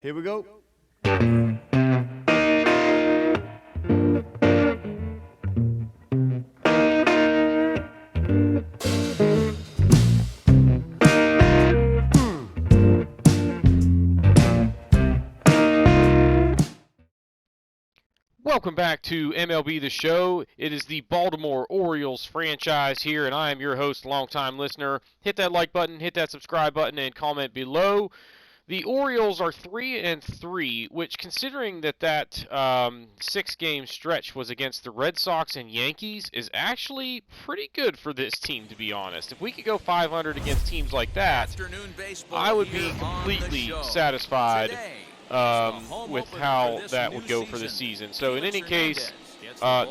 Here we go. Welcome back to MLB the Show. It is the Baltimore Orioles franchise here, and I am your host, longtime listener. Hit that like button, hit that subscribe button, and comment below. The Orioles are 3-3, which, considering that 6-game stretch was against the Red Sox and Yankees, is actually pretty good for this team, to be honest. If we could go 500 against teams like that, I would be completely satisfied with how that would go for the season. So in any case,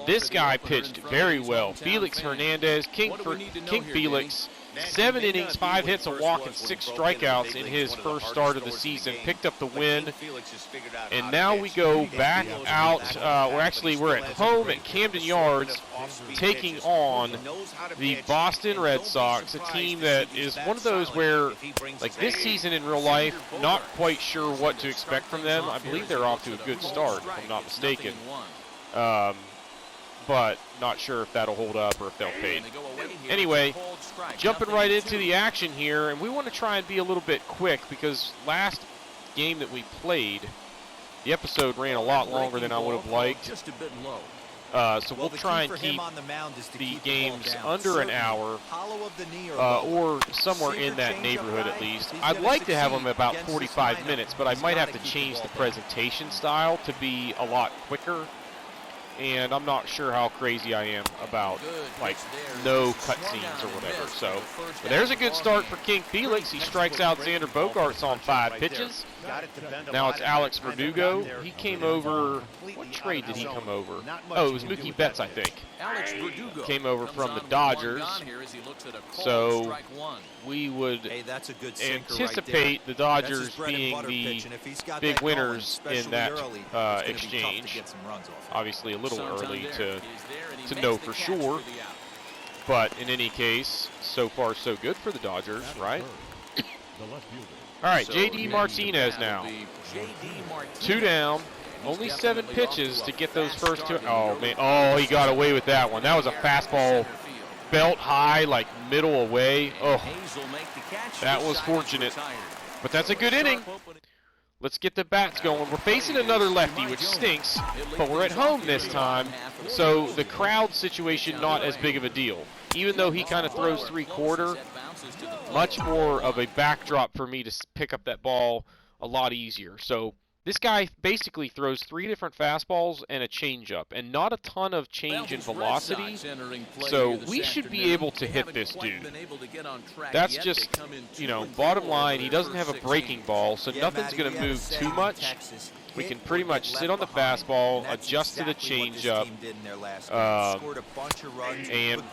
this guy pitched very well. Felix Hernandez, King Felix, 7 innings, 5 hits, a walk, and 6 strikeouts in his first start of the season. Picked up the win, and now we go back out. We're at home at Camden Yards, taking on the Boston Red Sox, a team that is one of those where, like this season in real life, not quite sure what to expect from them. I believe they're off to a good start, if I'm not mistaken. But not sure if that'll hold up or if they'll fade. Anyway, jumping right into the action here, and we want to try and be a little bit quick because last game that we played, the episode ran a lot longer than I would have liked. So we'll try and keep the games under an hour or somewhere in that neighborhood at least. I'd like to have them about 45 minutes, but I might have to change the presentation style to be a lot quicker. And I'm not sure how crazy I am about, like, no cutscenes or whatever. So, but there's a good start for King Felix. He strikes out Xander Bogaerts on 5 pitches. Now it's Alex Verdugo. He came over. What trade did he come over? Oh, it was Mookie Betts, I think. Came over from the Dodgers. So we would anticipate the Dodgers being the big winners in that exchange. Obviously a little early to know for sure. But in any case, so far so good for the Dodgers, right? All right, J.D. Martinez now. 2 down. Only 7 pitches to get those first 2. Oh, man. Oh, he got away with that one. That was a fastball belt high, like middle away. Oh, that was fortunate. But that's a good inning. Let's get the bats going. We're facing another lefty, which stinks, but we're at home this time, so the crowd situation not as big of a deal. Even though he kind of throws 3/4, much more of a backdrop for me to pick up that ball a lot easier. So this guy basically throws 3 different fastballs and a changeup, and not a ton of change in velocity, so we should be able to hit this dude. That's just, you know, bottom line, he doesn't have a breaking ball, so nothing's going to move too much. We can pretty much sit on the fastball, adjust to the changeup, and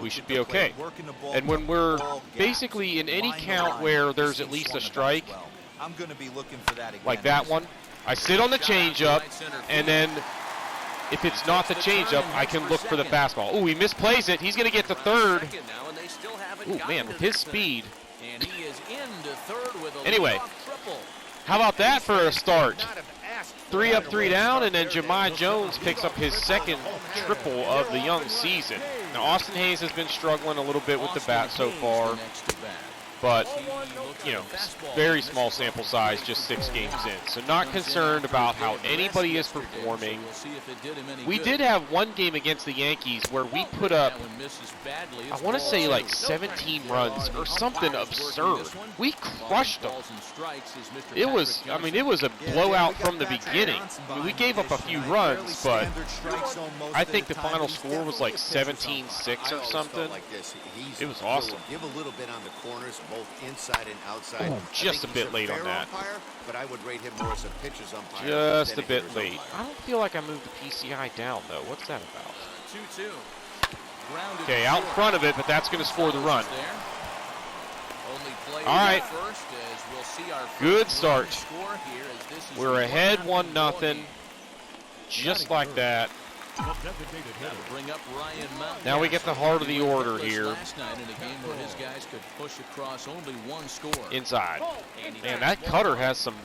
we should be okay. And when we're basically in any count where there's at least a strike, I'm going to be looking for that again. Like that one, I sit on the changeup, and then if it's not the changeup, I can look for the fastball. Ooh, he misplays it. He's going to get to third. Ooh, man, with his speed. Anyway, how about that for a start? 3 up, 3 down, and then Jahmai Jones picks up his second triple of the young season. Now, Austin Hayes has been struggling a little bit with the bat so far. But, you know, very small sample size, just 6 games in. So not concerned about how anybody is performing. We did have one game against the Yankees where we put up, I want to say like 17 runs or something absurd. We crushed them. It was, I mean, it was a blowout from the beginning. I mean, we gave up a few runs, but I think the final score was like 17-6 or something. It was awesome. Give a little bit on the corners, both inside and outside. Oh, just a bit late on that. But I would rate him more as a pitcher's umpire. Just a bit late. I don't feel like I moved the PCI down, though. What's that about? 2-2. Okay, out in front of it, but that's going to score the run. All right. Good start. We're ahead 1-0. Just like that. Now we get the heart of the order here. Inside. Man, that cutter has some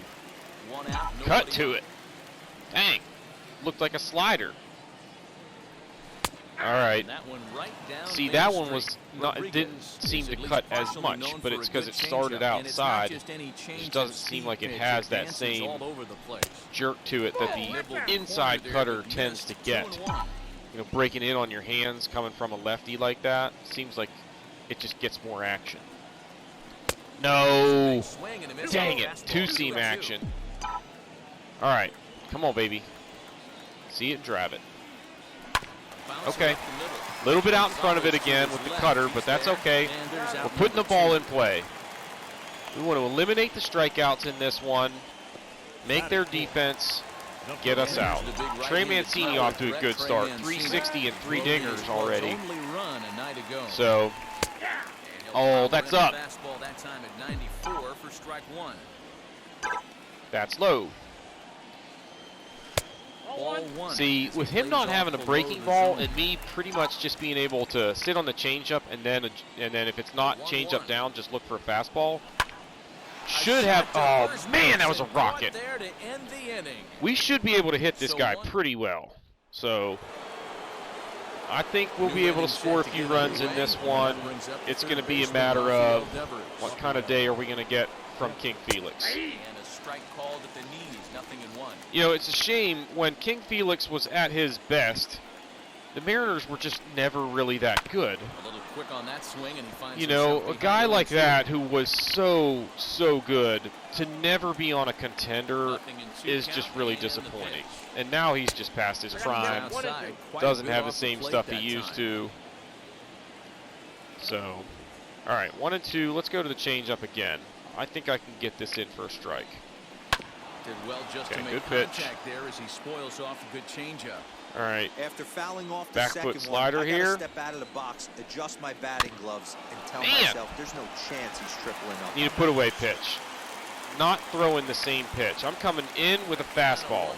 Cut to it. Dang. Looked like a slider. All right. See, that one was not. It didn't seem to cut as much, but it's because it started outside. It just doesn't seem like it has that same jerk to it that the inside cutter tends to get. You know, breaking in on your hands coming from a lefty like that seems like it just gets more action. No. Dang it. Two-seam action. All right. Come on, baby. See it and drive it. Okay. A little bit out in front of it again with the cutter, but that's okay. We're putting the ball in play. We want to eliminate the strikeouts in this one, make their defense get us out. Trey Mancini off to a good start. 360 and 3 dingers already. So, oh, that's up. That's low. See, with him not having a breaking ball and me pretty much just being able to sit on the changeup and then if it's not changeup down, just look for a fastball. Should have. Oh man, that was a rocket. We should be able to hit this guy pretty well. So I think we'll be able to score a few runs in this one. It's going to be a matter of what kind of day are we going to get from King Felix. You know, it's a shame when King Felix was at his best, the Mariners were just never really that good. You know, a guy like that who was so good to never be on a contender is just really disappointing. And now he's just past his prime, doesn't have the same stuff he used to. So, all right, 1 and 2. Let's go to the changeup again. I think I can get this in for a strike. Did well just to make good pitch contact there as he spoils off a good changeup. All right. After fouling off the back second foot slider one, I here. gotta step out of the box, adjust my batting gloves, and tell myself there's no chance he's tripling up. Need a put away pitch. Not throwing the same pitch. I'm coming in with a fastball.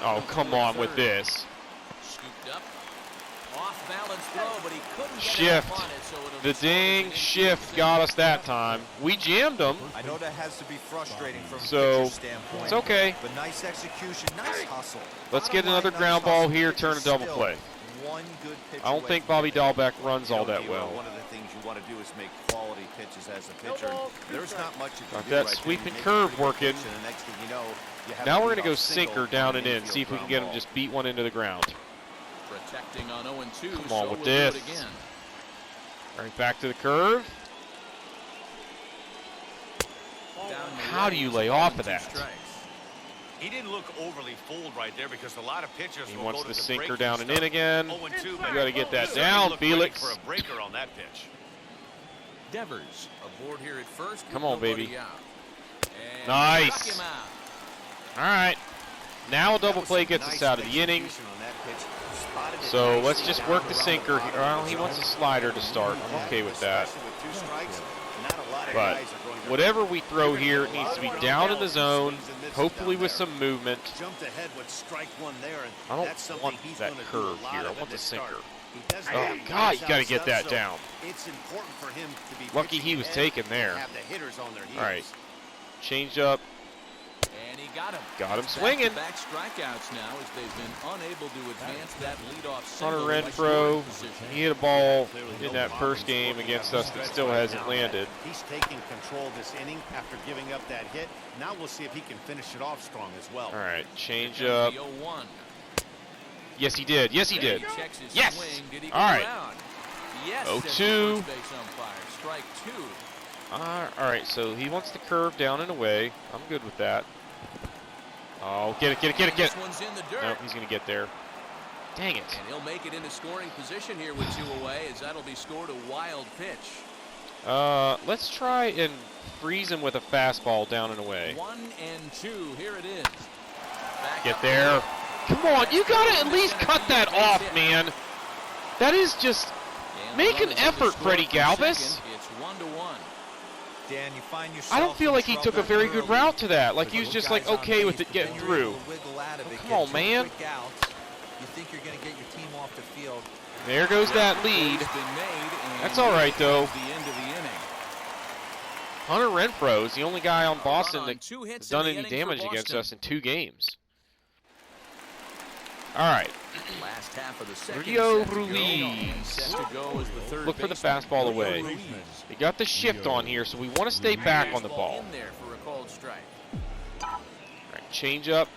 Oh, come on with this. Shift. The dang shift got us that time. We jammed them. I know that has to be frustrating from a So standpoint. it's okay. But nice execution, nice hustle. Let's get another ground ball here, turn a double play. One good pitch I don't think Bobby Dahlbeck runs all that well. One of the things you want to do is make quality pitches as a pitcher. There's not much you can Got do that right sweep there. and You curve make a working. pitch, and the next thing you know, you have Now a we're going to go leadoff single sinker down and on an in, see if we can infield get him ground just beat one into the ground. Protecting on 0-2. Come on with this. All right, back to the curve. How do you lay off of that? He didn't look overly fooled right there because a lot of pitchers He will wants go the to the sinker breaking down and stuff. in again. 0-2, You but got to get that certainly down, looked ready Felix. for a breaker on that pitch. Devers aboard here at first. Come on, baby. Out. Nice. All right. Now a double play gets us out of the inning. So let's just work the sinker here. Well, he wants a slider to start. I'm okay with that. But whatever we throw here, it needs to be down in the zone, hopefully with some movement. I don't want that curve here. I want the sinker. Oh, God, you got to get that down. Lucky he was taken there. All right. Change up. And he got him. Got him swinging. Back strikeouts now as they've been unable to advance that leadoff Hunter single. Renfroe, he hit a ball in that first game against us that still hasn't landed. He's taking control of this inning after giving up that hit. Now we'll see if he can finish it off strong as well. All right, change up. Yes, he did. Yes, he did. Yes. All right. 0-2. Strike two. All right, so he wants the curve down and away. I'm good with that. Oh, get it, get it, get it, get it. This one's in the dirt. Nope, he's going to get there. Dang it. And he'll make it into scoring position here with 2 away as that'll be scored a wild pitch. Let's try and freeze him with a fastball down and away. 1-2. Here it is. Get there. Come on, you got to at least cut that off, man. That is just... Make an effort, Freddie Galvis. It's 1-1. Dan, you find yourself I don't feel like he took a very good early. route to that. Like he was just like okay with it getting through. Come on, man. You think you're going to get your team off the field. There goes that lead. That's all right, though. The end of the inning. Hunter Renfroe is the only guy on Boston that Two hits has done in the any inning for damage against Boston. us in 2 games. All right. Last half of the second Rio set to go. Ruiz. Set to go is the third Look for the baseman. fastball Rio away. Ruiz. They got the shift on here, so we want to stay back on the ball. In there for a called strike. All right, change up.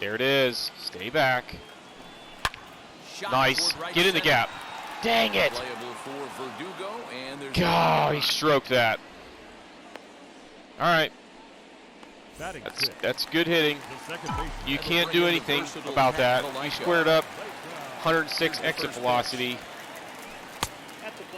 There it is. Stay back. Shot Nice. toward right Get in the center. gap. Dang it. Playable for Verdugo, and there's God, he stroked that. All right. Batting That's good hitting. the second baseman. You can't do anything about that. You squared up 106 exit velocity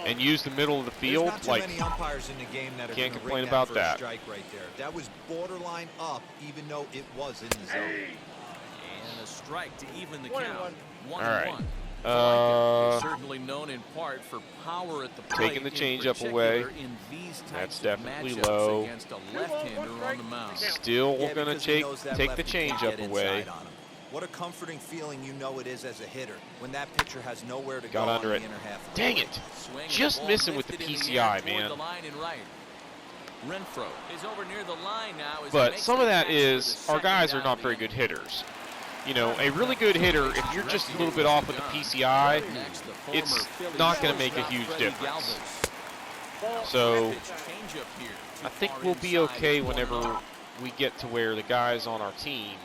and use the middle of the There's field. not too like, many umpires in the game that are can't gonna complain ring about for that. a strike right there. That was borderline up, even though it was in the zone. And a strike to even the count. All right. 1-1. Is certainly known in part for power at the plate. Taking the in changeup away. particular in these types That's of definitely matchups low. against a left-hander on the mound. Still Yeah, going because to he knows that take the lefty can't changeup get away. inside on him. What a comforting feeling you know it is as a hitter when that pitcher has nowhere to Got go under on it. the inner half of the Dang plate. it. Swing and Just ball missing with the lifted in PCI, air toward man. the line and right. Renfroe is over near the line now as he But makes some the of that catch for the is our guys second are down not of very the good inning. hitters. You know, a really good hitter, if you're just a little bit off with the PCI, Next, the former it's Phillies not going to make a shortstop huge Freddie difference. Galvis. So Pitch changeup here. I think Too we'll far be inside. okay It's whenever 1-0. we get to where the guys on our team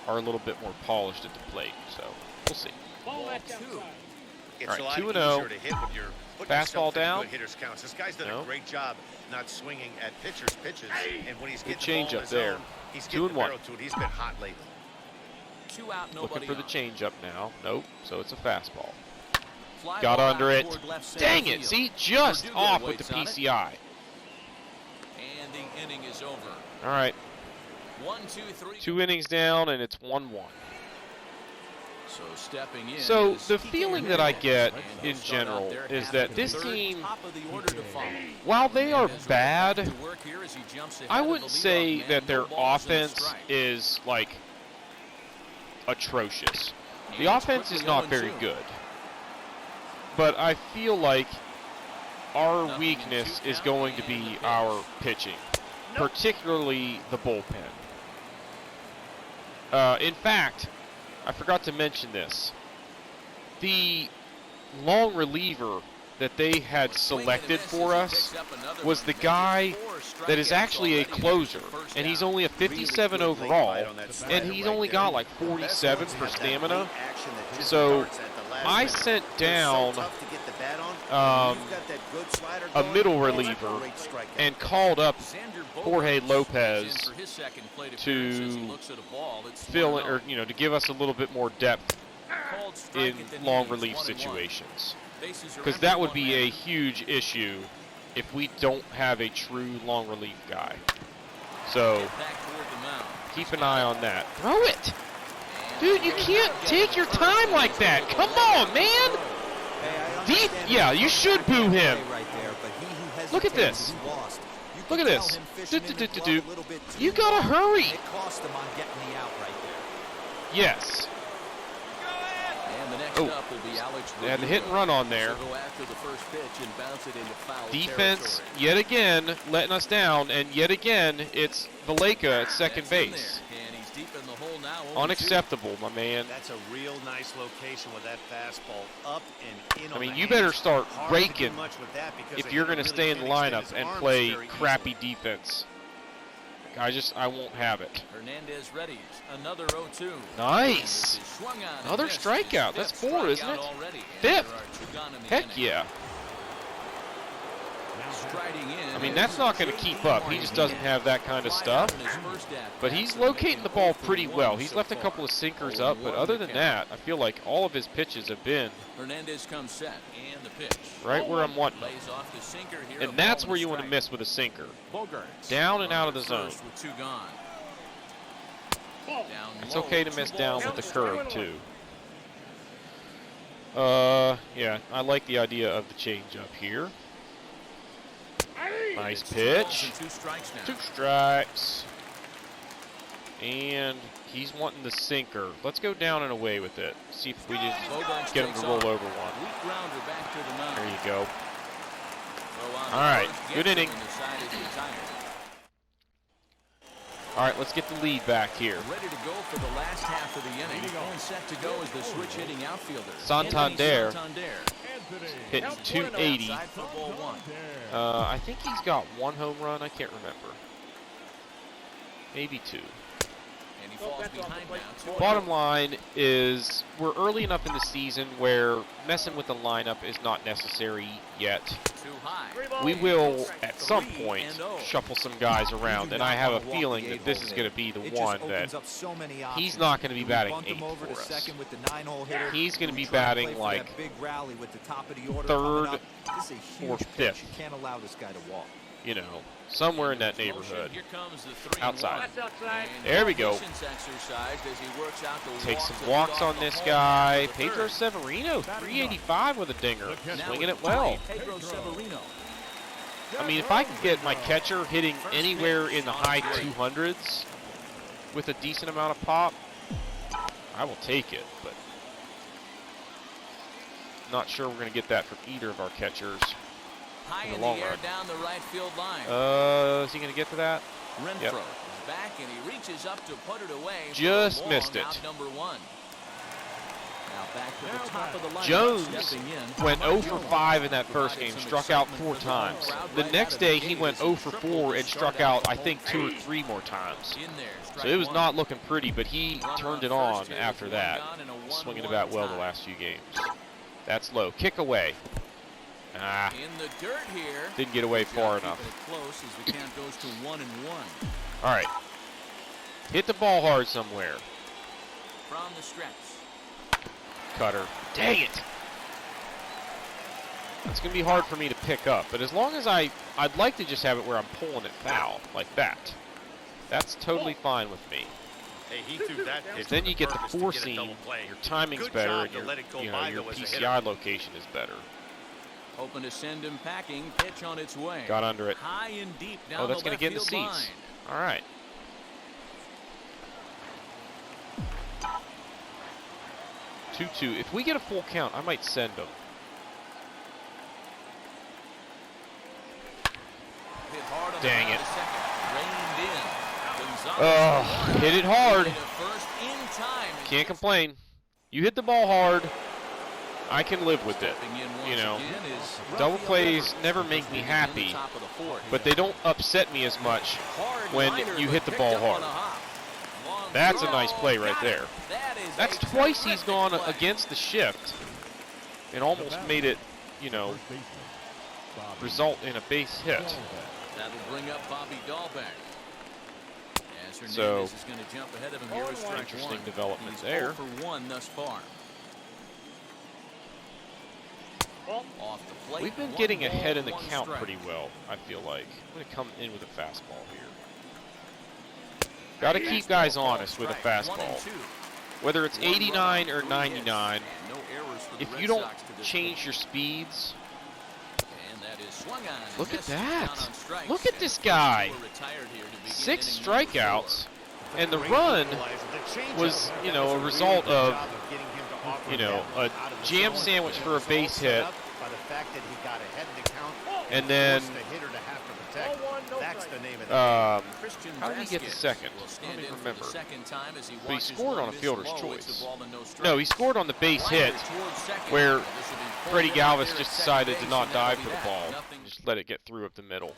are a little bit more polished at the plate. So we'll see. Ball two. It's All right, a lot 2-0. easier to hit when you're putting Fastball yourself in down. good hitters counts. This guy's done No. a great job not swinging at pitchers' pitches, and when he's Good getting the ball change in up his there. zone, he's 2 getting and the 1. barrel to it. He's been hot lately. 2 out, nobody Looking for the on. changeup now. Nope. So it's a fastball. Fly Got ball under out it. toward left center Dang it. field. See, just Verdugo off with the waits on it. PCI. And the inning is over. All right. 1, 2, 3. 2 innings down, and it's 1-1. So stepping in. So is the King feeling that I Felix. get And he'll in start out general there is half that of this the third, team, top of the order to follow. while they are Hernandez bad, right back to work here as he jumps ahead I of the wouldn't leadoff say man. that their No balls and a offense strike. is, like, atrocious. The And it's offense is quickly not 0-2. very good. But I feel like our Nothing in weakness 2 is count going to and be the pitch. our pitching, particularly the bullpen. In fact, I forgot to mention this. The long reliever that they had selected for us was the guy that is actually a closer, and he's only a 57 overall, and he's only got like 47 for stamina. So I sent down a middle reliever and called up Jorge Lopez to fill in, or to give us a little bit more depth in long relief situations, because that would be a huge issue if we don't have a true long relief guy. So keep an eye on that. Throw it! Dude, you can't take your time like that. Come on, man! Yeah, you should boo him. Look at this. Look at this. You gotta hurry. It cost him on getting the out right there. Yes. And the next up will be Alex They had the hit and run on there. Go after the first pitch and bounce it into foul Defense, territory. yet again, letting us down, and yet again, it's Valleca at second That's in base. there, and he's deep in the hole now. 0-2. Unacceptable, my man. That's a real nice location with that fastball up and in. I mean, on you the better hands. start Hard to do raking much with that because if the you're hitter going to really stay in the can't extend lineup his and arms play very crappy easily. defense. I won't have it. Hernandez readies another 0-2. Nice. This is swung on and Another missed. strikeout. His That's fifth 4, isn't strikeout it? already, and 5th. there are 2 gone in the Heck inning. yeah. Striding in I mean, is that's not going to keep up. He just doesn't have that kind of stuff. But he's locating the ball pretty well. He's left a couple of sinkers up, but other than that, I feel like all of his pitches have been Hernandez comes set, and the pitch. right where I'm wanting them. Lays off the sinker here. And that's where you want to miss with a sinker. Bogarts Down and out of the under zone. first with 2 gone. Down It's low, okay to 2 miss down balls with the and a curve, strike. too. Yeah, I like the idea of the changeup here. Nice 2 balls pitch. and 2 strikes now. 2 strikes. And he's wanting the sinker. Let's go down and away with it. See if we just Bogarts get him takes to roll off. over one. Weak grounder back to the mound. There you go. All right, good inning. All right, let's get the lead back here. Ready to go for the last half of the inning. And set to go is the switch hitting outfielder. Santander Anthony. hitting 280. Outside for ball one. I think he's got 1 home run. I can't remember. Maybe 2. And he falls behind now. Bottom line is we're early enough in the season where messing with the lineup is not necessary yet. Too high. We will, at some point, shuffle some guys around, and I have a feeling that this is going to be the one that he's not going to be batting 8th for us. He's going to be batting like 3rd or 5th. Can't allow this guy to walk. You know, somewhere in that neighborhood. Here comes the 3-1. Outside. And There we go. exercised as he works out the Take walk some to walks lead on off this the guy. home run for the Pedro third. Severino, 385 with a dinger. Now Swinging with it the well. plate, Pedro Severino. I mean, if I can get my catcher hitting anywhere in the high 200s with a decent amount of pop, I will take it, but not sure we're going to get that from either of our catchers. High in the in long the air run. down the right field line. Is he going to get to that? Renfro Yep. is back and he reaches up to put it away. for Just a long missed it. out number 1. Now back to the top of the lineup. Jones stepping in. went 0 for 5 in that first game, struck out 4 times. The next day, he went 0 for 4 and struck out, I think, 2 or 3 more times. In there, So it was strike not looking pretty, but he one. turned it Runner on first here after with that. one gone and a 1-1 Swinging about well the tie. last few games. That's low. Kick away. Ah, In the dirt here. didn't get away Good far job enough. keeping it close as the count goes to 1-1 All right. Hit the ball hard somewhere. from the stretch. Cutter. Dang it. It's going to be hard for me to pick up, but as long as I'd like to just have it where I'm pulling it foul, like that. That's totally fine with me. Hey, he threw that Because then you get the 4 seam, your timing's Good better, job and to let it go your by, though, as a PCI location is better. Hoping to send him packing. Pitch on its way. Got under it. High and deep down Oh, that's going to get in the seats. All right. Two. If we get a full count, I might send them. Dang it. Oh, hit it hard. Can't complain. You hit the ball hard. I can live with it. You know, double plays never make me happy, but they don't upset me as much when you hit the ball hard. That's a nice play right there. That's twice he's gone against the shift and almost made it, you know, result in a base hit. That'll bring up Bobby Dahlbeck. So, is going to jump ahead of him here with strike interesting one. development He's there. 0 for 1 thus far. Off the plate, We've been 1 getting ball, ahead in the 1 count strike. pretty well, I feel like. I'm going to come in with a fastball here. Got to keep guys honest with a fastball. Whether it's 89 or 99, No errors for the if Red you don't Sox to this change point. your speeds, And that is swung on and look at missed. that. Count on strikes. Look at And this first guy. two are retired here to begin 6 inning number 4. strikeouts, and the run was, you know, a result of, you know, a jam sandwich for a base hit, and then how did he get the second? I don't even remember. But he scored on a fielder's choice. No, he scored on the base hit where Freddie Galvis just decided to not dive for the ball. Just let it get through up the middle.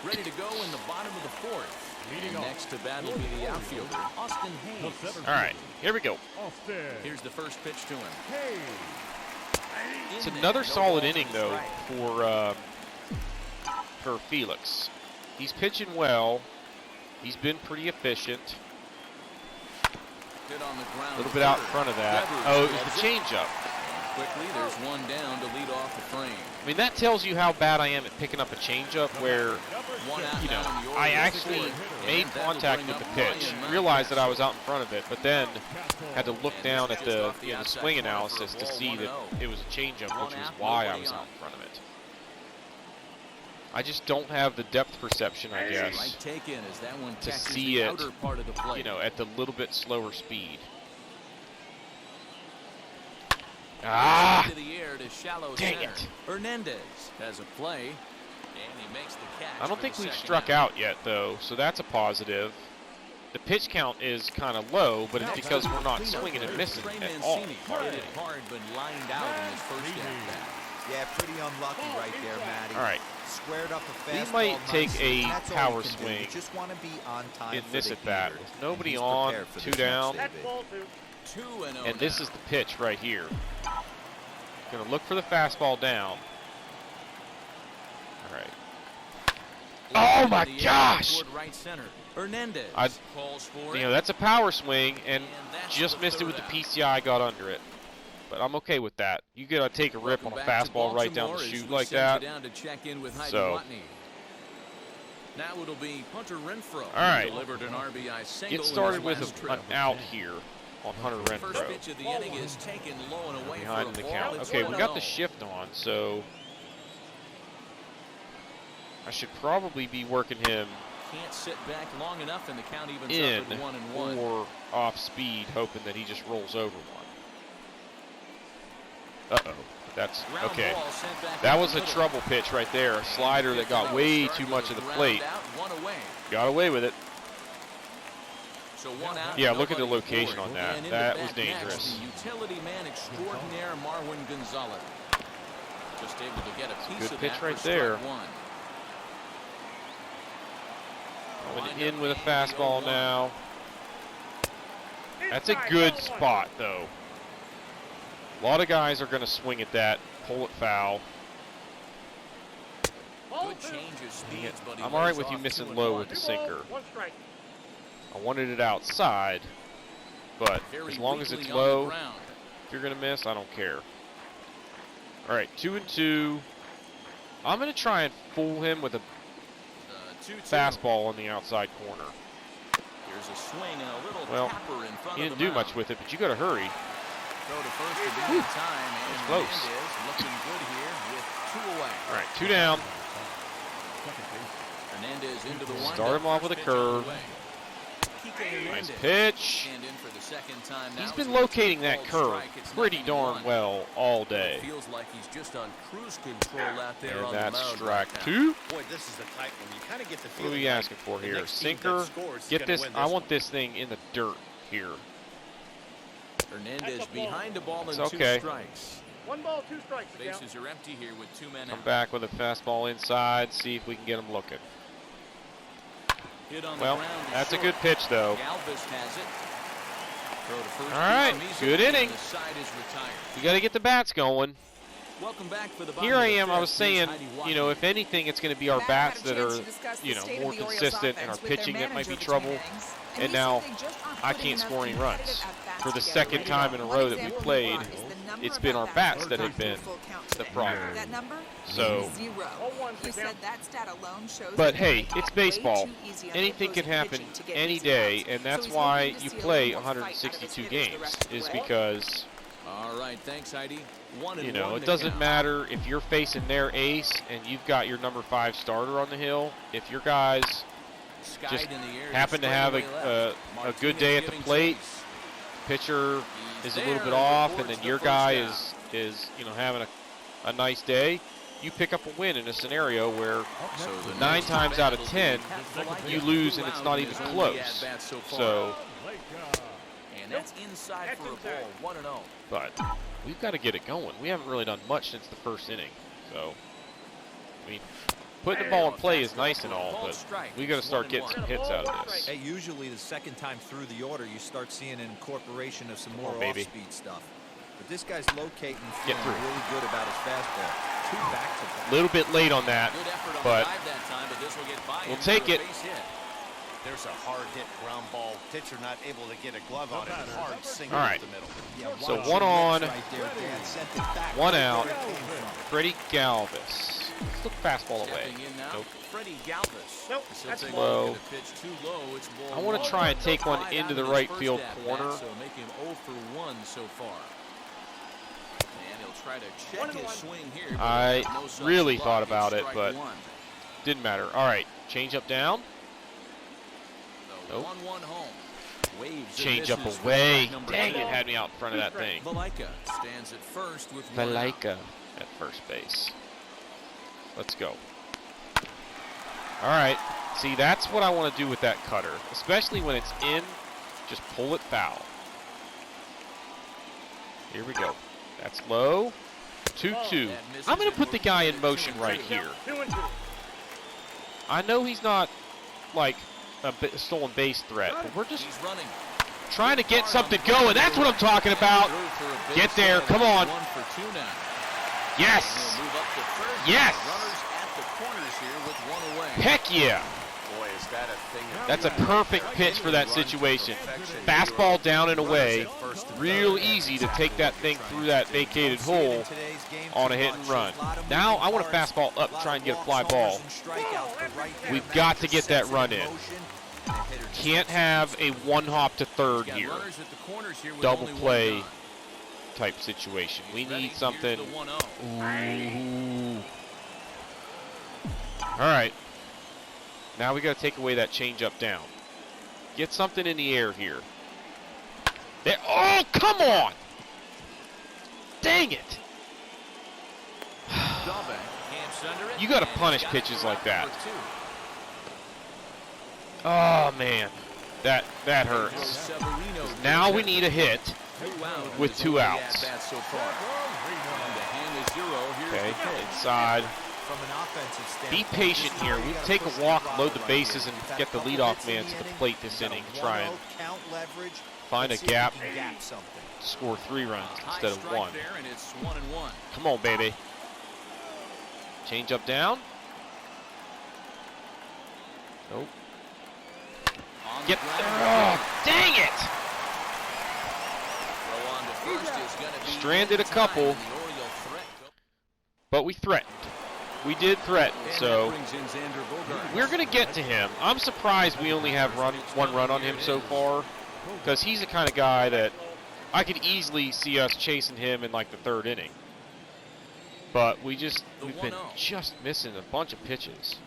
Ready to go in the bottom of the 4th. And next to bat will be the outfielder, Austin Hayes. All right, here we go. Here's the first pitch to him. It's another solid inning, though, for Felix. He's pitching well. He's been pretty efficient. Hit on the ground. A little bit out in front of that. Oh, it was the changeup. Quickly, there's one down to lead off the frame. I mean, that tells you how bad I am at picking up a changeup where, One out you know, now, and the I Orioles actually scored. made And that'll contact bring with the up pitch, Ryan realized that I Mountcastle. was out in front of it, but then had to look down at the, you know, the swing analysis to see that it was a changeup, which was why I was out in front of it. I just don't have the depth perception, I guess, Right take in as that one to catches see the it, outer part of the plate. you know, at the little bit slower speed. Ah! Into the air there to shallow Dang center. it. Hernandez has a play, and he makes the catch. I don't for think the we've second struck out yet, though, so that's a positive. The pitch count is kind of low, but it's because we're not swinging and missing Trey at all. Mancini hit it hard, but lined out in his first at-bat. Yeah, pretty unlucky right there, Matty. All right. Squared up a fastball. We might take nicely, a and that's all power you can do. swing You just want to be on time in for this the at bat. heater. With nobody And he's on, prepared for 2 this down, next AB. 2-0 and this now. is the pitch right here. Gonna look for the fastball down. All right. Oh my gosh! Toward right center. Hernandez calls for You it. know, that's a power swing, and that's just the missed it with third the out. PCI, got under it. But I'm okay with that. You gotta take a rip on a Welcome back to fastball right down the Baltimore as chute we like send that. you down to check in with Heidi So. Watney. Now it'll be Hunter Renfroe. All right. Delivered an RBI single Get in started his with last an trip. out here on Hunter First Renfroe. pitch of the inning is taken low and away Behind for in a the ball. count. It's Okay, we got the 1-0. shift on, so I should probably be working him Can't sit back long enough, and the count evens in up at 1-1. or off speed, hoping that he just rolls over one. Uh-oh. That's Ground okay. ball sent back That up was the a middle. trouble pitch right there. A slider that got way too much of the plate. Ground out, one away. Got away with it. So one out, Yeah, look at the nobody location aboard. on that. And in That the was bat next, dangerous. the utility man extraordinaire Marwin Gonzalez. Just able to get a piece good of pitch that right for there. strike one. Going in with a fastball now. That's a good spot, though. A lot of guys are going to swing at that, pull it foul. Good change of speeds, but he I'm all right lays with you off missing 2-1. low with the sinker. I wanted it outside, but Very as long as weakly it's on the low, ground. if you're going to miss, I don't care. All right, 2-2. I'm going to try and fool him with a 2-2. fastball on the outside corner. Here's a swing and a little Well, tapper in front he of didn't the do much mound. with it, but you got to hurry. Throw to first to be in time, and That's close. Hernandez looking good here with 2 away. All right, 2 down. Hernandez into the windup. Start him off with a First pitch on the curve. way. Kike Nice Hernandez. pitch. And in for the second time now. He's been So it's locating a that called curve strike. It's pretty nothing darn one. well all day. Feels like he's just on cruise control out there And on that's the mound strike right now. 2. Boy, this is a tight one. You kind of get the What feeling are we like asking for the here? next team that Sinker. scores is Get gonna this. win I want one. this thing in the dirt here. Hernandez behind the ball and It's 2 okay. strikes. 1 ball, 2 strikes. Bases are empty here with 2 men Come out. back with a fastball inside. See if we can get him looking. Hit on the Well, ground to that's a short. good pitch, though. Galvis has it. Throw to first. All right, pitch from good Eason, inning. and the side is retired. You got to get the bats going. Welcome back for the Here bottom I of the am. I was fifth. Here's saying, Heidi you know, Watney. if anything, it's going to be our bats that are, you know, more more consistent, and our pitching that might be trouble. And now I can't score any runs. For the second time in a row that we played, it's been our bats that have been the problem. That number? So, 0. You said that stat alone shows but that hey, you it's make way baseball. too easy on the Anything can opposing happen pitching to get any easy day, outs. and So that's he's why hoping to you steal play more fight out of his 162 hitters the games, rest of the is way. because, All right, thanks, Heidi. 1-1 you know, it to doesn't count. matter if you're facing their ace and you've got your number 5 starter on the hill. If your guys Skied just in the air, happen to have straightaway a left. good day at the Martinez plate, giving chase. pitcher He's is a there little bit and off, and records then the your first guy down. is you know, having a nice day, you pick up a win in a scenario where So the 9 next times out of battle 10, will be you Cat lose and Felipe it's not in even his only close. at-bat so far. So, And that's inside for a ball, 1-0. but we've got to get it going. We haven't really done much since the first inning. So, I mean, putting the ball in play is nice and all, but we got to start getting some hits out of this. Hey, usually the second time through the order, you start seeing an incorporation of some more on, baby. off-speed stuff. But this guy's locating and Get feeling through. really good about his fastball. 2 back-to-back. A little bit late on that, Good effort on but the dive that time, but this will get by we'll him take for a it. base hit. There's a hard hit ground ball. Pitcher not able to get a glove on it. Hard single All up right. the middle. Yeah, So watch one the on, Mets right there, Dan. Sent it back 1 right out. where it came from. Freddie Galvis. Let's look fastball away. Stepping in now, Nope. Freddie Galvis. Nope, He'll that's take low. a look at the pitch too low. It's ball I want to one. try and take one Right into out the of his right first field at-bat, corner. So make him 0 for 1 so far. And he'll try to check his swing here. but I no such really luck. thought It's about it, strike but one. didn't matter. All right, change up down. So Nope. 1-1 home. change up away. Dang, it had me out in front of that thing. Valaika stands at first with Valaika at first base. Let's go. All right. See, that's what I want to do with that cutter, especially when it's in. Just pull it foul. Here we go. That's low. 2-2. I'm going to put the guy in motion right here. I know he's not like a stolen base threat, but we're just trying to get something going. That's what I'm talking about. Get there. Come on. Yes. Yes. Heck yeah. That's a perfect pitch for that situation. Fastball down and away. Real easy to take that thing through that vacated hole on a hit and run. Now I want a fastball up, try and get a fly ball. We've got to get that run in. Can't have a one hop to third here. Double play type situation. We need something. Ooh. All right. Now we got to take away that changeup down. Get something in the air here. There. Oh, come on! Dang it! You got to punish pitches like that. Oh man, that hurts. Now we need a hit with 2 outs. Okay, inside. Be patient here. We can take a walk, load the bases, and get the leadoff man to the plate this inning. Try and find a gap, score 3 runs instead of 1. Come on, baby. Change up down. Nope. Get. Oh, dang it! Stranded a couple, but we threatened. We did threaten, so we're going to get to him. I'm surprised we only have 1 run on him so far, because he's the kind of guy that I could easily see us chasing him in like the 3rd inning. But we've been just missing a bunch of pitches.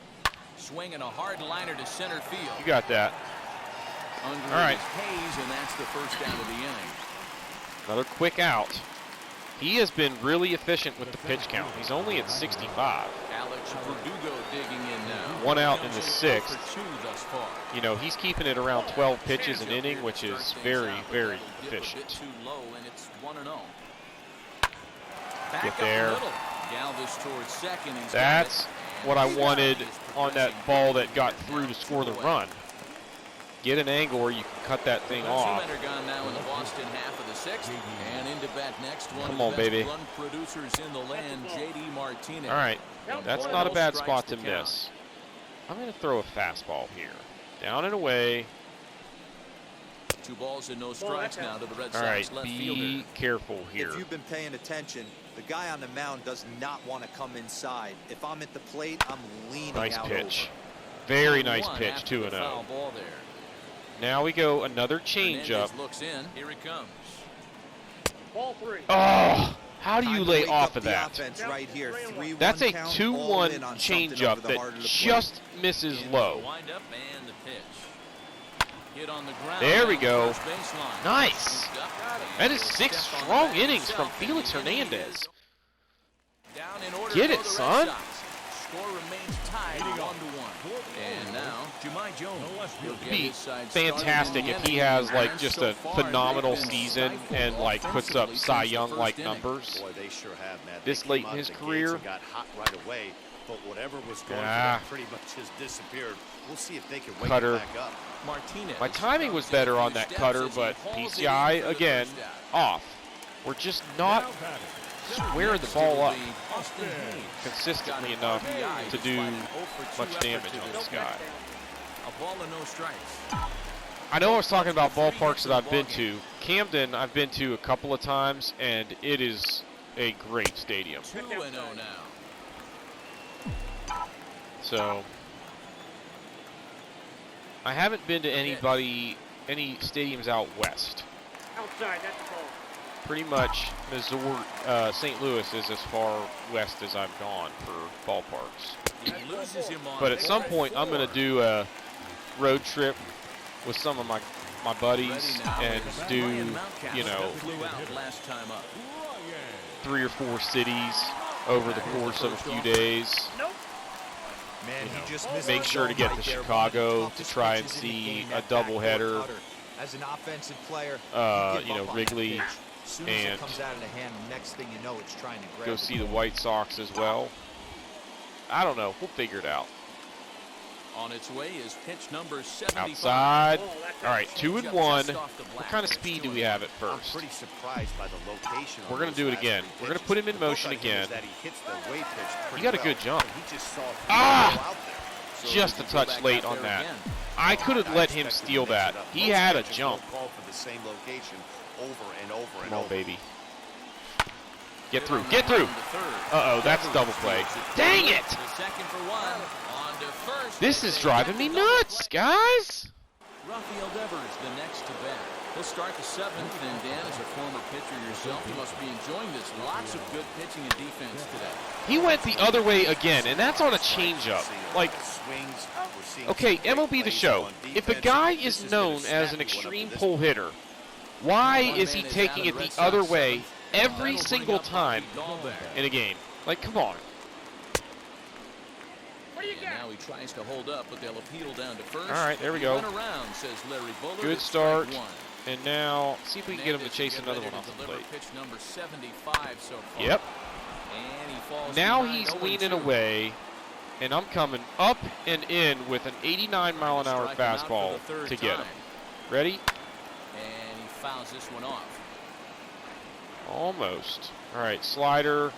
Swinging a hard liner to center field. You got that. All right. Hayes, and that's the first out of the inning. Another quick out. He has been really efficient with the pitch count. He's only at 65. Alex Verdugo digging in now. 1 out in the 6th. You know, he's keeping it around 12 pitches an inning, which is very, very efficient. Get there. That's what I wanted on that ball that got through to score the run. Get an angle where you can cut that thing off. Come on, baby. All right, that's not a bad spot to miss. I'm going to throw a fastball here. Down and away. 2 balls and no strikes now to the Red Sox. All right, be careful here. If you've been paying attention, the guy on the mound does not want to come inside. If I'm at the plate, I'm leaning out. Nice pitch. Very nice pitch, 2-0. Now we go another changeup. Here it comes. Ball 3. Oh, how do you lay off of that? Right here. 3-1 That's a count, 2-1 changeup that just misses low. There we go. Nice. That is 6 strong innings from Felix Hernandez. Get it, son. Score remains tied 1-1. And now, Jemai Jones. It'd be fantastic if he has like just a phenomenal season and like puts up Cy Young-like numbers. Boy, they sure have, man. This late in his career. Got hot right away, but whatever was going on pretty much has disappeared. We'll see if they can wake it back up. My timing was better on that cutter, but PCI again off. We're just not squaring the ball up consistently enough to do much damage on this guy. I know I was talking about ballparks that I've been to. Camden I've been to a couple of times, and it is a great stadium. 2-0 now. So I haven't been to any stadiums out west. Outside, that's the ball. Pretty much Missouri, St. Louis is as far west as I've gone for ballparks. But at some point, I'm going to do a road trip with some of my my buddies and do, you know, 3 or 4 cities over the course of a few days. Man, You know, he just missed make the sure to zone get right to there. Chicago to try and see a doubleheader. As an offensive player, You know, Wrigley, soon as and it comes out of the hand, next thing you know, it's trying to grab go the see the ball. White Sox as well. I don't know. We'll figure it out. On its way is pitch number 75. Outside. All right, 2-1. What kind of speed do we have at I'm first? pretty surprised by the location. We're going to do it again. We're going to put him in motion again. You got a good jump. Just a touch late on that. I could have let him steal that. He had a jump. Come on, baby. Get through. Get through. Uh-oh, that's a double play. Dang it! This is driving me nuts, guys. Rafael Devers, the next to bat. He'll start the 7th, and Dan, as a former pitcher yourself, you must be enjoying this. Lots of good pitching and defense today. He went the other way again, and that's on a changeup. Like, okay, MLB the Show. If a guy is known as an extreme pull hitter, why is he taking it the other way every single time in a game? Like, come on. Now he tries to hold up, but they'll appeal down to first. All right, there we go. Around, says Larry Bullard. Good start. And now, see if we can get him to chase another one off the plate. Pitch number 75 so far. Yep. And he falls now he's leaning away, and I'm coming up and in with an 89-mile-an-hour fastball to get him. Ready? And he fouls this one off. Almost. All right, slider.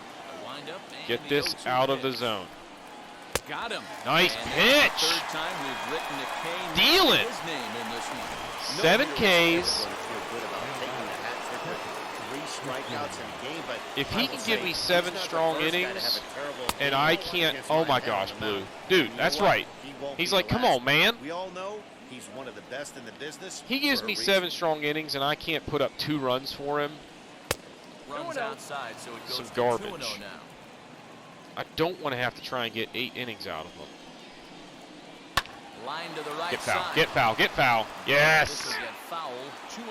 Get this out of the zone. Got him. Nice and pitch. Third time we've written a K. Dealin. His name in this one. 7 Ks. If he can give me 7 strong innings, and I can't, oh my gosh, Blue. Dude, that's right. He's like, come on, man. We all know he's one of the best in the business. He gives me 7 strong innings, and I can't put up 2 runs for him. Runs outside, so it goes some to garbage. 2-0 now. I don't want to have to try and get 8 innings out of him. Line to the right Get foul, side. get foul, get foul. Yes. Get foul.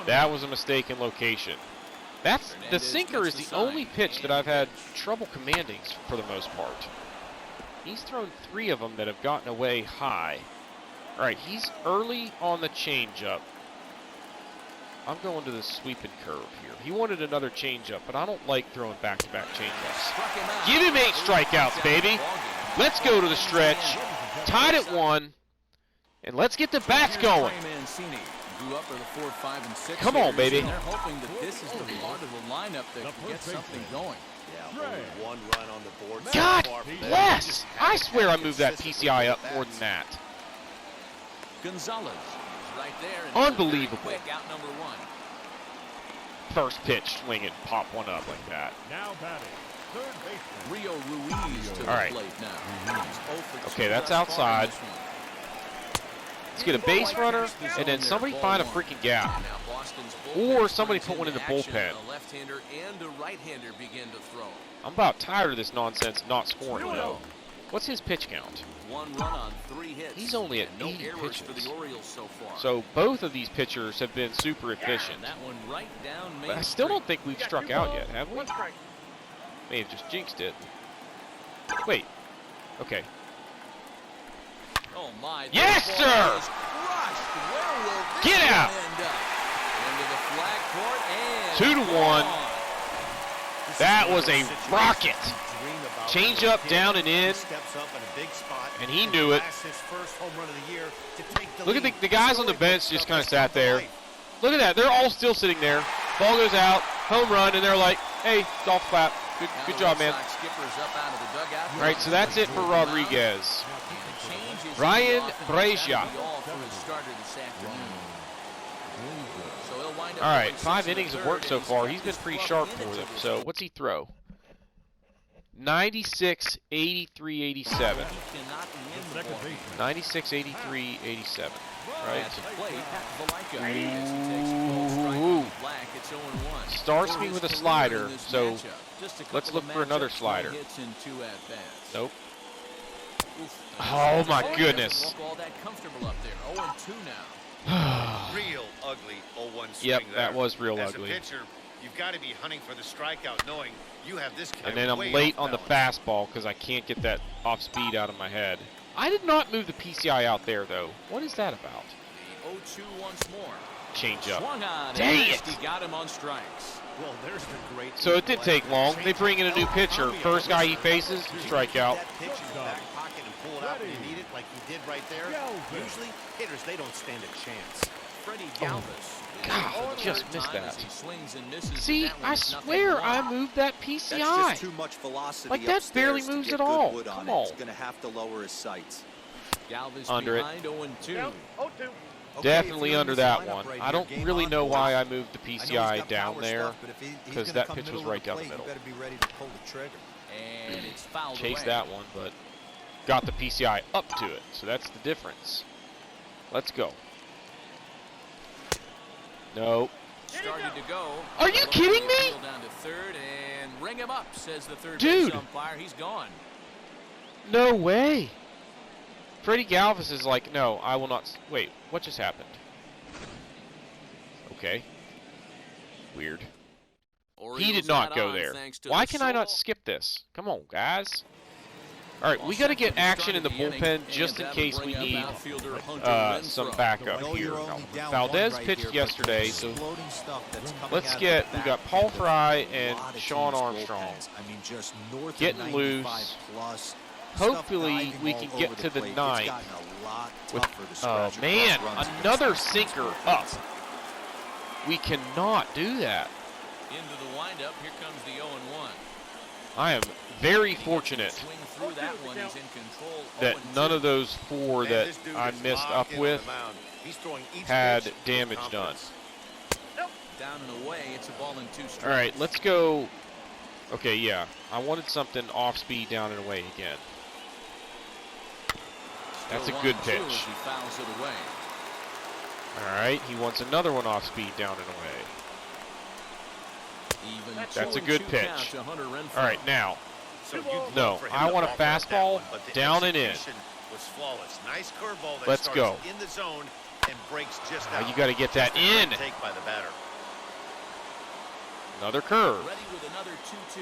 That was a mistake in location. That's the sinker is the only pitch that I've had trouble commanding for the most part. He's thrown 3 of them that have gotten away high. All right, he's early on the changeup. I'm going to the sweeping curve here. He wanted another changeup, but I don't like throwing back-to-back changeups. Give him 8 strikeouts, baby. Let's go to the stretch. Tied at 1, and let's get the bats going. Come on, baby. They're hoping that this is the part of the lineup that can get something going. Yeah, only 1 run on the board. God bless. I swear I moved that PCI up more than that. Gonzalez is right there. Unbelievable. Quick, out number 1. First pitch, swing it, pop one up like that. Now batting, third baseman Rio Ruiz to the All right. plate now. Okay, that's outside. Let's get a base runner, and then somebody find a freaking gap. Or somebody put one in the bullpen. A left-hander and a right-hander begin to throw. I'm about tired of this nonsense not scoring, though. What's his pitch count? 1 run on 3 hits. He's only at no 80 errors for pitches. the Orioles so far. So both of these pitchers have been super efficient. That one right down Main But I still don't Street. think we've struck out yet, have we? 1 strike. May have just jinxed it. Wait. Okay. Oh my! Yes, this sir! ball is crushed. Where will this Get one out! end up? Into the flag court and 2 to 1. That was a rocket. Change up, down and in, and he knew it. Look at the guys on the bench just kind of sat there. Look at that. They're all still sitting there. Ball goes out, home run, and they're like, hey, golf clap. Good job, man. All right, so that's it for Rodriguez. Ryan Brazier. All right, 5 innings of work so far. He's been pretty sharp for them. So what's he throw? 96, 83, 87. 96, 83, 87. Right? Ooh. Starts me with a slider, so let's look for another slider. Nope. Oh my goodness. Real ugly 0-1 swing Yep, there. that was real As ugly. a pitcher, you've got to be hunting for the strikeout, knowing you have this guy And then I'm way late off on the balance. fastball because I can't get that off speed out of my head. I did not move the PCI out there, though. What is that about? The 0-2 once more. Change up. Swung on. Dang it. He got him on strikes. Well, there's the great So it did take long. They bring in a new pitcher. First guy he faces, strikeout. That pitch in the back pocket and pull it out when you need it, like he did right there. Usually, hitters, they don't stand a chance. Freddie Galvis. God, just missed that. He swings and misses. See, That I one's nothing swear wrong. I moved that That's PCI. just too much velocity Like, that upstairs barely to moves get at all. good wood Come it. on. He's going to have to lower his sights. Galvis Under it. behind 0-2. Definitely under that one. I don't really know why I moved the PCI down there, because that pitch was right down the middle. Better be ready to pull the trigger. And it's fouled Chased away. that one, but got the PCI up to it, so that's the difference. Let's go. No. Started to go. Are you kidding me? Down to third and ring him up, says the third Dude. base umpire. He's gone. No way. Freddie Galvis is like, no, I will not. Wait, what just happened? Okay. Weird. He did not go there. Why can I not skip this? Come on, guys. All right, we got to get action in the bullpen just in case we need some backup here. Valdez pitched yesterday, so let's get, we got Paul Fry and Sean Armstrong getting loose. Hopefully we can get to the ninth. Oh man, another sinker up. We cannot do that. Into the windup, here comes the 0-1. I am very fortunate Swing through that one. He's in control. that 0-2. none of those four that this dude I is missed locked up into with the mound. He's throwing each had pitch with damage done. confidence. Down and away. It's a ball in 2 strikes. All right, let's go. Okay, yeah. I wanted something off speed down and away again. That's a good 1-2 pitch. as he fouls it away. All right, he wants another one off speed down and away. Even That's a 2-2 good pitch. count to Hunter Renfroe. All right, now. So you'd No, love for him I to want a offer up that fastball one, but the down and in. execution was flawless. Nice curveball that Let's starts go. in the zone and breaks just Now out. you got to get that Just a great in. Take by the batter. Another curve. Ready with another 2-2.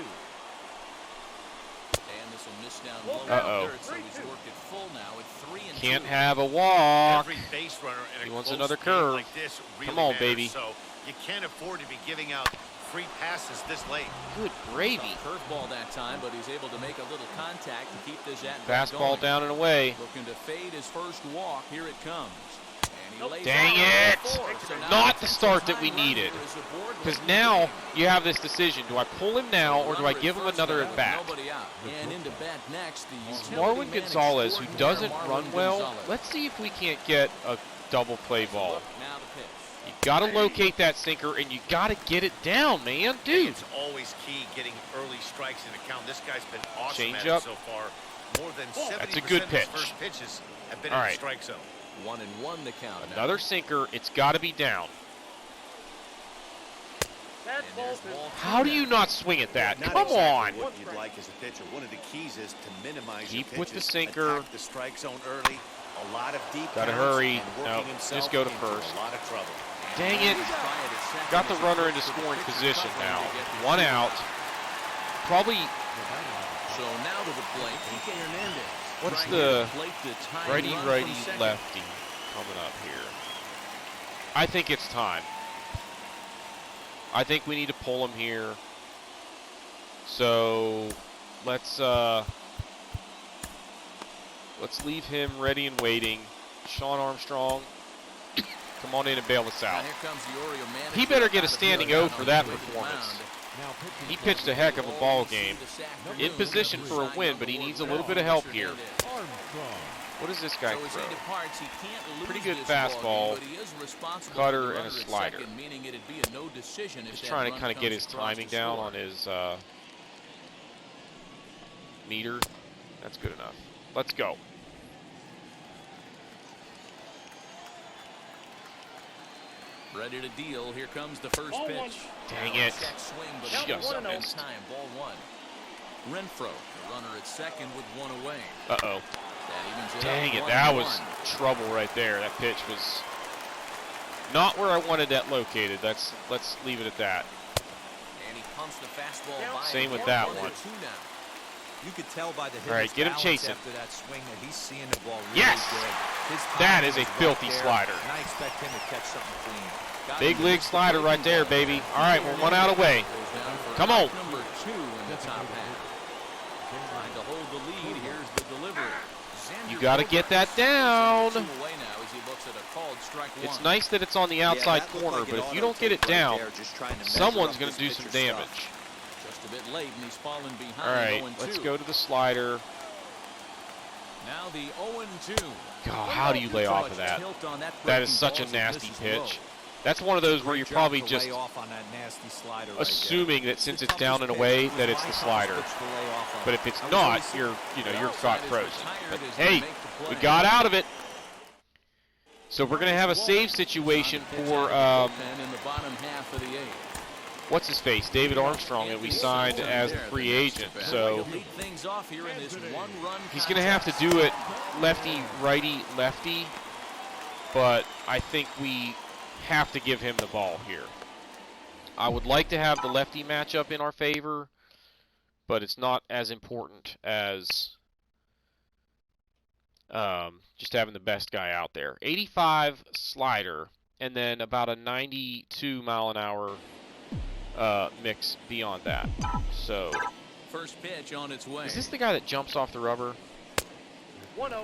And this will miss down low. Uh-oh. Third, so he's worked it full now at 3-2. Can't have a walk. Every base runner in He a wants close another game curve. like this really Come on, matters. baby. So you can't afford to be giving out free passes this late. Good gravy. Curveball that time, but he's able to make a little contact to keep this at Fastball down and away. Looking to fade his first walk. Here it comes. And he lays Dang out it! on the fourth. So now Not the potential start that we tying needed. run is aboard Because with now King. you have this decision. Do I pull him now or do I give him another at bat? Nobody out. And into bat next, the utility Marwin man Gonzalez, who extraordinaire doesn't Marwin run well, Gonzalez. let's see if we can't get a double play ball. Now the pitch. You got to locate that sinker and you got to get it down, man. Dude. It's always key getting early strikes in the count. This guy's been awesome Change at up. it so far. More than 70% That's a good of his pitch. first pitches have been All in right. the strike zone. 1-1 the count. now. Another sinker. It's got to be down. And there's ball How do you not swing at that? Not Come exactly on. what you'd like as a pitcher. One of the keys is to minimize Keep your with the pitches, sinker. attack the strike zone early. A lot of deep Gotta counts hurry. and working No, himself just go to into first. A lot of trouble. Dang it. Got the runner into scoring position now. 1 out. Probably, So now to the plate, Kike Hernandez. what's Trying the to plate the tying righty, run righty, from second. lefty coming up here? I think it's time. I think we need to pull him here. So let's leave him ready and waiting. Sean Armstrong, come on in and bail us Now out. here comes the Oriole manager He better get a out of standing here O on for the that mound. performance. He pitched a heck of a ball game. In position for a win, but he needs a little bit of help here. What does this guy So as throw? he departs, he can't lose Pretty good this fastball, ball game, but he is responsible cutter, for the and a runner at slider. second, meaning it'd be a no decision if Just that trying to run kind of get comes his across timing the down score. on his meter. That's good enough. Let's go. Ready to deal. Here comes the first pitch. Dang it. Check swing, but Just just on missed. time. Ball 1. Renfroe, the runner at second with 1 away. Uh-oh. That evens it Dang up, it. That 1-1. was trouble right there. That pitch was Not where I wanted that located. Let's leave it at that. And he pumps the fastball by. Same with that one. You could tell by the All right, get him chasing. after that swing that he's seeing the ball really Yes! good. That is a filthy slider. And I expect him to catch something clean. Big league slider right there, baby. All right, we're 1 out away. Come on. Number 2 in the top half. Trying to hold the lead. Here's the delivery. You got to get that down. It's nice that it's on the outside corner, but if you don't get it down, someone's going to do some damage. Just a bit late, and he's fallen behind. All right, let's go to the slider. Now the 0-2. God, how do you lay off of that? That is such a nasty pitch. That's one of those where you're probably just assuming that since it's down and away that it's the slider. But if it's not, you're caught frozen. But hey, we got out of it. So we're going to have a save situation for what's his face, David Armstrong, that we signed as the free agent. So he's going to have to do it lefty, righty, lefty. But I think we have to give him the ball here. I would like to have the lefty matchup in our favor, but it's not as important as just having the best guy out there. 85 slider, and then about a 92 mile an hour mix beyond that. So first pitch on its way. Is this the guy that jumps off the rubber? 1-0.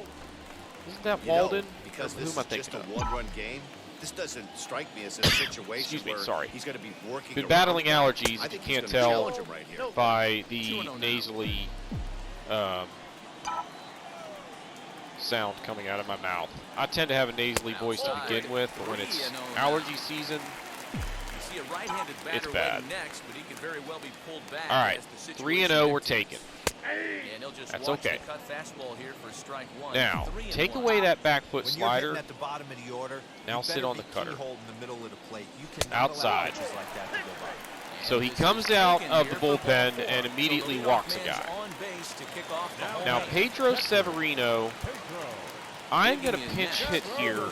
Isn't that Walden? Because Who this am I is just a thinking of? one-run game, this doesn't strike me as a situation where he's going to be working. Been battling allergies, if you can't tell right here. by the nasally sound coming out of my mouth. I tend to have a nasally voice to begin with, but when it's allergy season, it's bad. All right, 3-0 we're taking. That's okay. Now, take away that back foot slider. Now sit on the cutter. Outside. So he comes out of the bullpen and immediately walks a guy. Now, Pedro Severino, I'm going to pinch hit here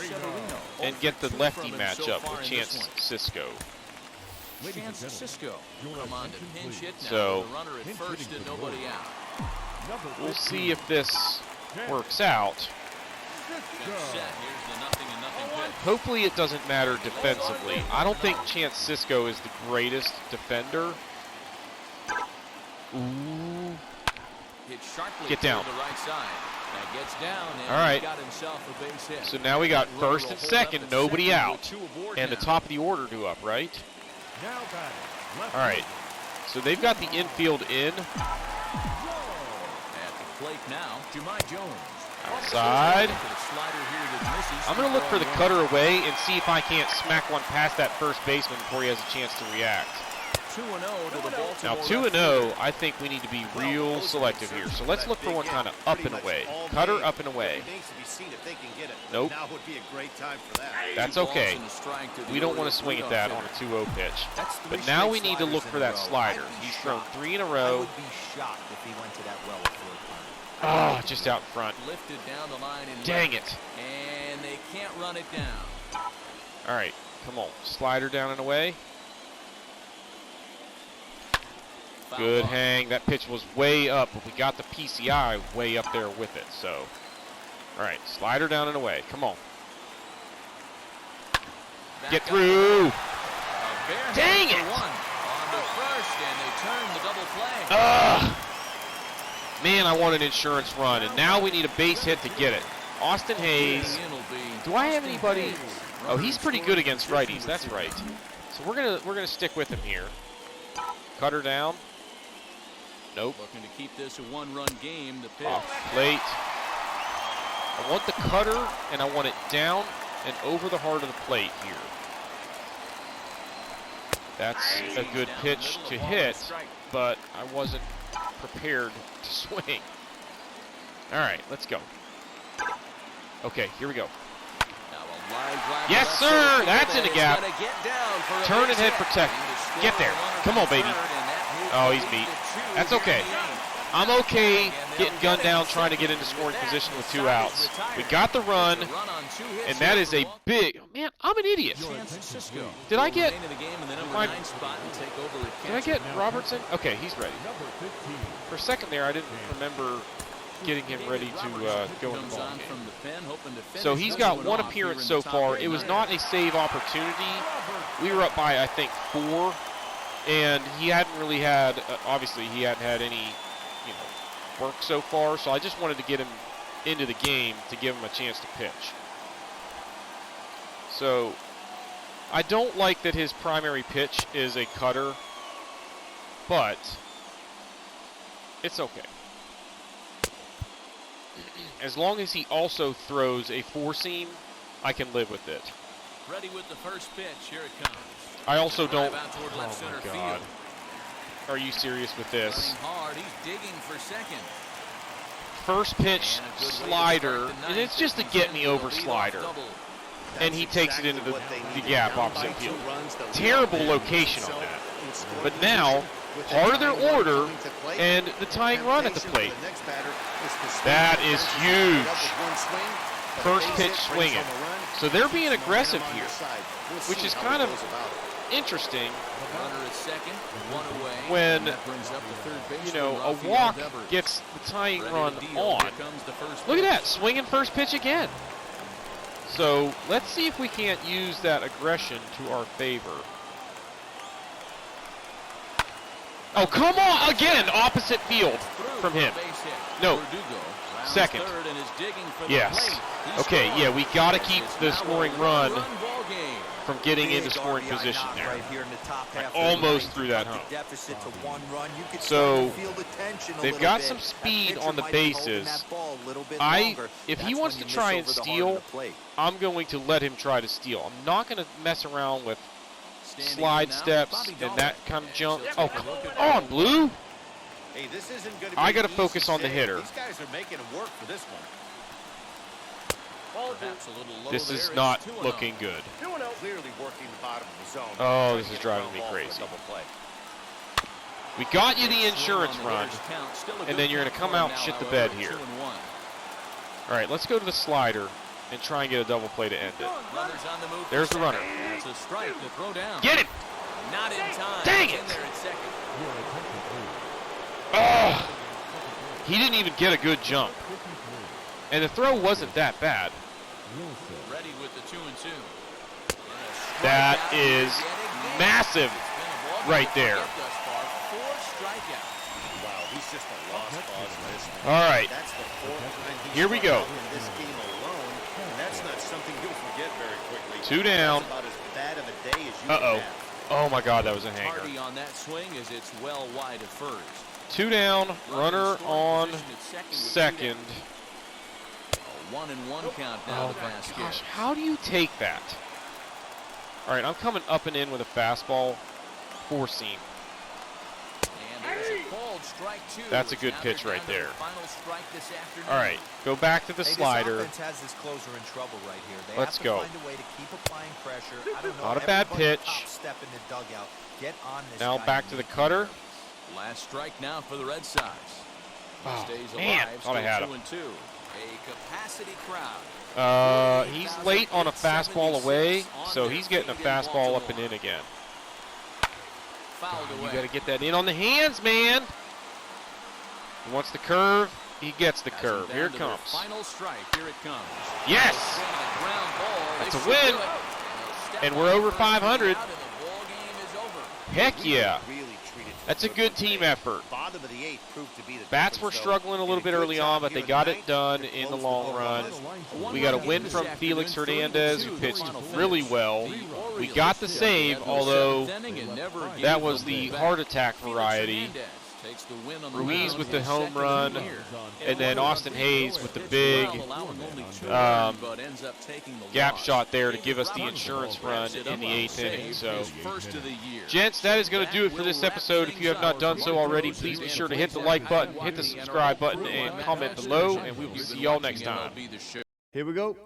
and get the lefty matchup with Chance Cisco. Chance Cisco come on to pinch hit now. So the runner at first and nobody out. We'll see if this works out. Hopefully it doesn't matter defensively. I don't think Chance Cisco is the greatest defender. Ooh. Get down. All right. So now we got first and second, nobody out. And the top of the order due up, right? All right. So they've got the infield in. Outside. I'm going to look for the cutter away and see if I can't smack one past that first baseman before he has a chance to react. Now 2-0, I think we need to be real selective here. So let's look for one kind of up and away. Cutter up and away. Nope. That's okay. We don't want to swing at that on a 2-0 pitch. But now we need to look for that slider. He's thrown 3 in a row. Oh, just out in front. Dang it. And they can't run it down. All right, come on. Slider down and away. Good hang. That pitch was way up, but we got the PCI way up there with it. So, all right, slider down and away. Come on. Get through. Dang it. Man, I want an insurance run, and now we need a base hit to get it. Austin Hayes. Do I have anybody? Oh, he's pretty good against righties. That's right. So we're gonna stick with him here. Cutter down. Nope. Looking to keep this a one-run game. The pitch. Off plate. I want the cutter, and I want it down and over the heart of the plate here. That's a good pitch to hit, but I wasn't prepared to swing. All right, let's go. Okay, here we go. Yes, sir. That's in the gap. Turn and head protect. Get there. Come on, baby. Oh, he's beat. That's okay. I'm okay getting gunned down trying to get into scoring position with 2 outs. We got the run, and that is a big... Man, I'm an idiot. Did I get Robertson? Okay, he's ready. For a second there, I didn't remember getting him ready to go in the ball game. So he's got 1 appearance so far. It was not a save opportunity. We were up by, I think, 4. And he hadn't really had, obviously, he hadn't had any, work so far. So I just wanted to get him into the game to give him a chance to pitch. So I don't like that his primary pitch is a cutter, but it's okay. As long as he also throws a 4-seam, I can live with it. Ready with the first pitch. Here it comes. I also don't. Oh my God. Are you serious with this? Hard. He's digging for second. First pitch slider, and it's just a get me over slider. And he takes it into the gap opposite field. Terrible location on that. But now, part of their order and the tying run at the plate. That is huge. First pitch swinging. So they're being aggressive here, which is kind of interesting when, a walk gets the tying run on. Look at that, swinging first pitch again. So let's see if we can't use that aggression to our favor. Oh, come on! Again, opposite field from him. No, second. Yes. Okay, yeah, we got to keep the scoring run from getting into scoring position there. I almost threw that home. So they've got some speed on the bases. If he wants to try and steal, I'm going to let him try to steal. I'm not going to mess around with slide steps and that kind of jump. Oh, come on, Blue. I got to focus on the hitter. These guys are making him work for this one. This is not looking good. Clearly working the bottom of the zone. Oh, this is driving me crazy. We got you the insurance run, and then you're going to come out and shit the bed here. All right, let's go to the slider and try and get a double play to end it. There's the runner. Get it! Dang it! Oh! He didn't even get a good jump. And the throw wasn't that bad. Ready with the 2-2. That is massive right there. Wow, he's just a lost cause in this one. All right. That's the 4th time Here we go. in this game alone, and that's not something you'll forget very quickly. 2 down. That's about as bad of a day as you Uh-oh. can have. Oh, my God, that was a hanger. Hardy on that swing as it's well wide of first. 2 down, runner on second. 1-1 count now. Oh my gosh, how do you take that? All right, I'm coming up and in with a fastball, 4-seam. That's a good pitch right there. All right, go back to the slider. Let's go. Not a bad pitch. Now back to the cutter. Last strike now for the Red Sox. Oh, man, thought I had him. A capacity crowd. He's late on a fastball away, so he's getting a fastball up and in again. You got to get that in on the hands, man. He wants the curve. He gets the curve. Here it comes. Final strike. Here it comes. Yes! That's a win. And we're over 500. Heck yeah. That's a good team effort. Bats were struggling a little bit early on, but they got it done in the long run. We got a win from Felix Hernandez, who pitched really well. We got the save, although that was the heart attack variety. Ruiz with the home run, and then Austin Hayes with the big gap shot there to give us the insurance run in the 8th inning. So, gents, that is going to do it for this episode. If you have not done so already, please be sure to hit the like button, hit the subscribe button, and comment below, and we will see y'all next time. Here we go.